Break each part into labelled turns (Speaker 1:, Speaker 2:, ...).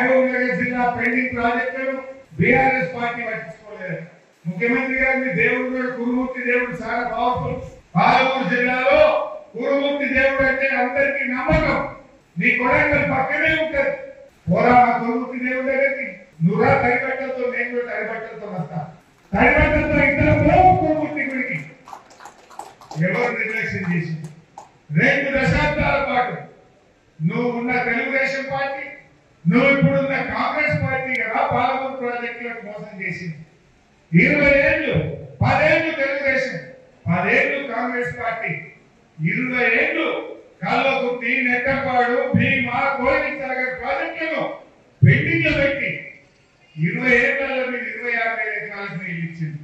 Speaker 1: మహబూబ్ నగర్ జిల్లా పెండింగ్ ప్రాజెక్టులను BRS party పట్టించుకోలేదు. ముఖ్యమంత్రి గారిని దేవుడు కురుమూర్తి దేవుడు చాలా పవర్ఫుల్. పాలమూరు జిల్లాలో కురుమూర్తి దేవుడు అంటే అందరికీ నమ్మకం. నీ కొడంగల్ పక్కనే ఉంటది. పోరా కురుమూర్తి దేవుడి దగ్గరికి నువ్వురా తడిబట్టలతో, నేను కూడా తడిబట్టలతో వస్తా. తడిబట్టలతో ఇద్దరు కురుమూర్తి గుడికి ఎవరు నిర్లక్ష్యం చేసి 2 దశాబ్దాల పాటు నువ్వు ఉన్న తెలుగుదేశం పార్టీ, నువ్వు ఇప్పుడున్న కాంగ్రెస్ పార్టీ కదా పాలమూరు ప్రాజెక్టులకు మోసం చేసింది. 20 ఏళ్ళు, 10 ఏళ్ళు తెలుగుదేశం, 10 ఏళ్ళు కాంగ్రెస్ పార్టీ, 20 ఏళ్ళు కల్లకుర్తి, నెట్టపాడు, భీమా, కోయిలసాగర్ ప్రాజెక్టులను పెండింగ్ లో పెట్టి 20 ఏళ్లలో మీరు 26,000 ఎకరాలకు నీళ్ళు ఇచ్చింది.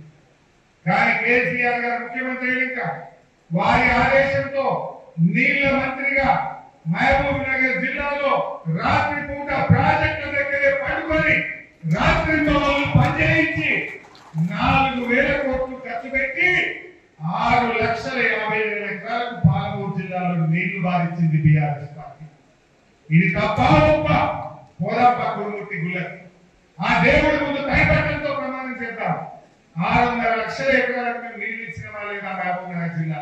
Speaker 1: కానీ కేసీఆర్ గారు ముఖ్యమంత్రి ఇంకా వారి ఆదేశంతో నీళ్ల మంత్రిగా మహబూబ్ నగర్ జిల్లాలో రాత్రి పూట ప్రాజెక్టుల దగ్గరే పడుకొని రాత్రి పనిచేయించి 4,000 కోట్లు ఖర్చు పెట్టి 6,50,000 ఎకరాలకు పాలమూరు జిల్లాలో నీళ్లు బాధించింది బీఆర్ఎస్ పార్టీ. ఇది తప్ప గొప్ప పోదాపా కురుమూర్తి గుళ్ళకి ఆ దేవుడి ముందు తైపట్టంతో ప్రమాణం చేద్దాం. 600 లక్షల ఎకరాలకు నీళ్లు ఇచ్చిన వాళ్ళే మహబూబ్ నగర్ జిల్లా.